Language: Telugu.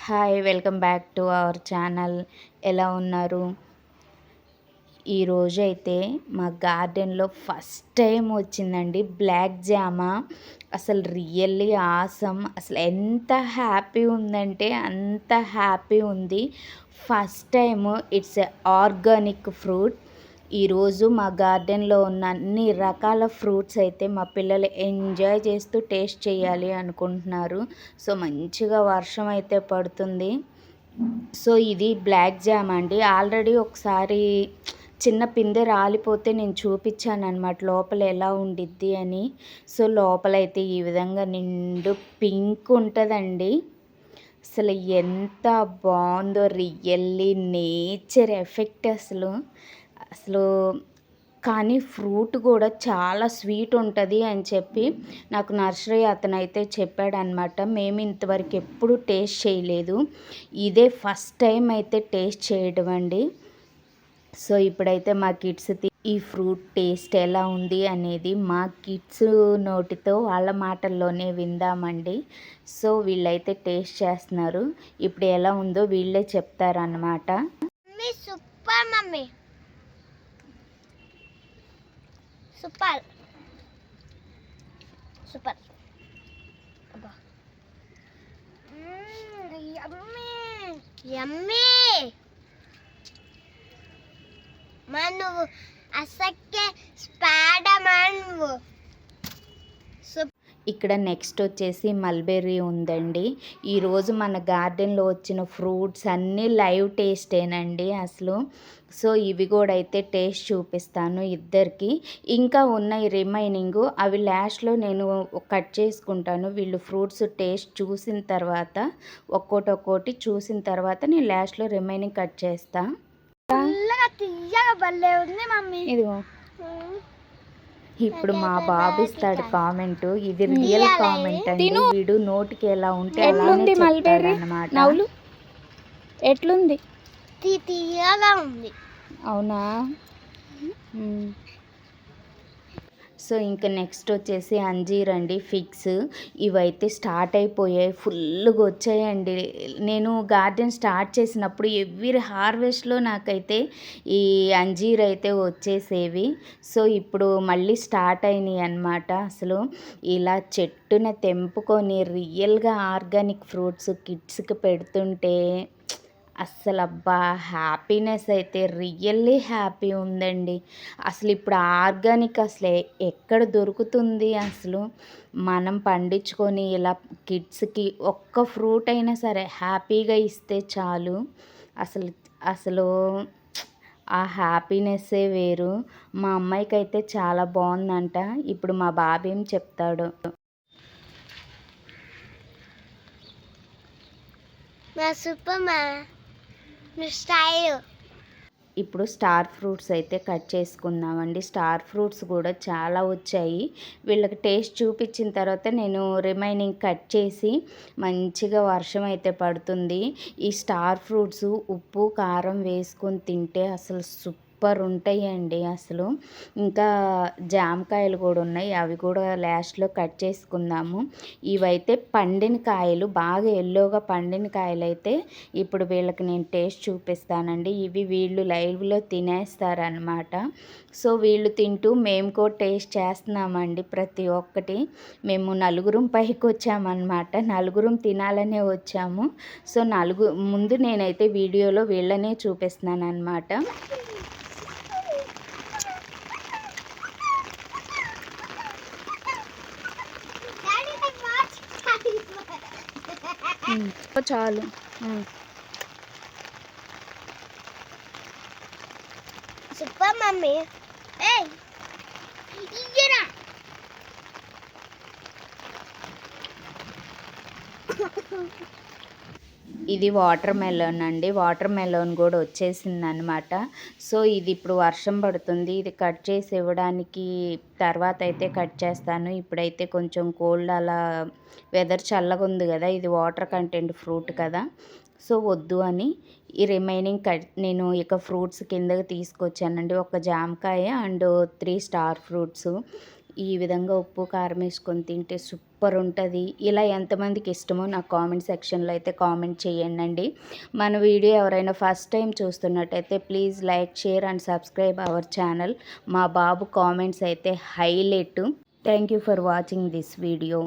Hi, welcome back to our channel. ఎలా ఉన్నారు? ఈరోజు అయితే మా గార్డెన్లో ఫస్ట్ టైం వచ్చిందండి బ్లాక్ జామా. అసలు రియల్లీ ఆసమ్. అసలు ఎంత హ్యాపీ ఉందంటే అంత హ్యాపీ ఉంది. First time it's a organic fruit. ఈరోజు మా గార్డెన్లో ఉన్న అన్ని రకాల ఫ్రూట్స్ అయితే మా పిల్లలు ఎంజాయ్ చేస్తూ టేస్ట్ చేయాలి అనుకుంటున్నారు. సో మంచిగా వర్షం అయితే పడుతుంది. సో ఇది బ్లాక్ జామ్ అండి. ఆల్రెడీ ఒకసారి చిన్న పిందె రాలిపోతే నేను చూపించాను అనమాట లోపల ఎలా ఉండిద్ది అని. సో లోపలైతే ఈ విధంగా నిండు పింక్ ఉంటుందండి. అసలు ఎంత బాగుందో, రియల్లీ నేచర్ ఎఫెక్ట్ అసలు. అసలు కానీ ఫ్రూట్ కూడా చాలా స్వీట్ ఉంటుంది అని చెప్పి నాకు నర్సరీ అతనైతే చెప్పాడనమాట. మేము ఇంతవరకు ఎప్పుడు టేస్ట్ చేయలేదు, ఇదే ఫస్ట్ టైం అయితే టేస్ట్ చేయడం అండి. సో ఇప్పుడైతే మా కిడ్స్ ఈ ఫ్రూట్ టేస్ట్ ఎలా ఉంది అనేది మా కిడ్స్ నోటితో వాళ్ళ మాటల్లోనే విందామండి. సో వీళ్ళైతే టేస్ట్ చేస్తున్నారు. ఇప్పుడు ఎలా ఉందో వీళ్ళే చెప్తారన్నమాట. Super mummy, super super. Yummy yummy. నువ్వు అసక్కే స్పైడర్‌మ్యాన్. ఇక్కడ నెక్స్ట్ వచ్చేసి మల్బెర్రీ ఉందండి. ఈరోజు మన గార్డెన్లో వచ్చిన ఫ్రూట్స్ అన్నీ లైవ్ టేస్టేనండి అసలు. సో ఇవి కూడా అయితే టేస్ట్ చూపిస్తాను ఇద్దరికి. ఇంకా ఉన్నాయి రిమైనింగ్, అవి లాస్ట్లో నేను కట్ చేసుకుంటాను. వీళ్ళు ఫ్రూట్స్ టేస్ట్ చూసిన తర్వాత ఒక్కోటి చూసిన తర్వాత నేను లాస్ట్లో రిమైనింగ్ కట్ చేస్తాను. ఇదిగో ఇప్పుడు మా బాబు ఇస్తాడు కామెంట్. ఇది రియల్ కామెంట్ అండి. వీడు నోటికి ఎలా ఉంటే అలానే చెప్తాడన్నమాట. నవ్వులు ఎట్లుంది? తీయగా ఉంది. అవునా? సో ఇంకా నెక్స్ట్ వచ్చేసి అంజీర్ అండి, ఫిగ్స్. ఇవైతే స్టార్ట్ అయిపోయాయి, ఫుల్గా వచ్చాయండి. నేను గార్డెన్ స్టార్ట్ చేసినప్పుడు ఎవ్రీ హార్వెస్ట్లో నాకైతే ఈ అంజీర్ అయితే వచ్చేసేవి. సో ఇప్పుడు మళ్ళీ స్టార్ట్ అయినాయి అన్నమాట. అసలు ఇలా చెట్టున తెంపుకొని రియల్గా ఆర్గానిక్ ఫ్రూట్స్ కిడ్స్కి పెడుతుంటే అస్సలు అబ్బా హ్యాపీనెస్ అయితే రియల్లీ హ్యాపీ ఉందండి. అసలు ఇప్పుడు ఆర్గానిక్ అసలు ఎక్కడ దొరుకుతుంది? అసలు మనం పండించుకొని ఇలా కిడ్స్కి ఒక్క ఫ్రూట్ అయినా సరే హ్యాపీగా ఇస్తే చాలు. అసలు అసలు ఆ హ్యాపీనెస్సే వేరు. మా అమ్మాయికి అయితే చాలా బాగుందంట. ఇప్పుడు మా బాబు ఏం చెప్తాడు? ఇప్పుడు స్టార్ ఫ్రూట్స్ అయితే కట్ చేసుకుందామండి. స్టార్ ఫ్రూట్స్ కూడా చాలా వచ్చాయి. వీళ్ళకి టేస్ట్ చూపించిన తర్వాత నేను రిమైనింగ్ కట్ చేసి మంచిగా వర్షం అయితే పడుతుంది. ఈ స్టార్ ఫ్రూట్స్ ఉప్పు కారం వేసుకొని తింటే అసలు సూపర్ ఉంటాయండి అసలు. ఇంకా జామకాయలు కూడా ఉన్నాయి, అవి కూడా లాస్ట్లో కట్ చేసుకుందాము. ఇవైతే పండిన కాయలు, బాగా ఎల్లోగా పండిన కాయలు అయితే ఇప్పుడు వీళ్ళకి నేను టేస్ట్ చూపిస్తానండి. ఇవి వీళ్ళు లైవ్లో తినేస్తారనమాట. సో వీళ్ళు తింటూ మేము కూడా టేస్ట్ చేస్తున్నామండి ప్రతి ఒక్కటి. మేము నలుగురం పైకి వచ్చామన్నమాట, నలుగురం తినాలనే వచ్చాము. సో ముందు నేనైతే వీడియోలో వీళ్ళనే చూపిస్తున్నాను అనమాట. చాలు. Super mummy. ఇది వాటర్ మెలోన్ అండి. వాటర్ మెలోన్ కూడా వచ్చేసింది అనమాట. సో ఇది ఇప్పుడు వర్షం పడుతుంది, ఇది కట్ చేసి ఇవ్వడానికి తర్వాత అయితే కట్ చేస్తాను. ఇప్పుడైతే కొంచెం కోల్డ్, అలా వెదర్ చల్లగా ఉంది కదా, ఇది వాటర్ కంటెంట్ ఫ్రూట్ కదా, సో వద్దు అని ఈ రిమైనింగ్ నేను ఇక ఫ్రూట్స్ కిందకి తీసుకొచ్చానండి. ఒక జామకాయ అండ్ 3 స్టార్ ఫ్రూట్స్. ఈ విధంగా ఉప్పు కారం వేసుకొని తింటే సూపర్ ఉంటుంది. ఇలా ఎంతమందికి ఇష్టమో నాకు కామెంట్ సెక్షన్లో అయితే కామెంట్ చేయండి. మన వీడియో ఎవరైనా ఫస్ట్ టైం చూస్తున్నట్టయితే please like, share and subscribe our channel. మా బాబు కామెంట్స్ అయితే highlight. Thank you for watching this video.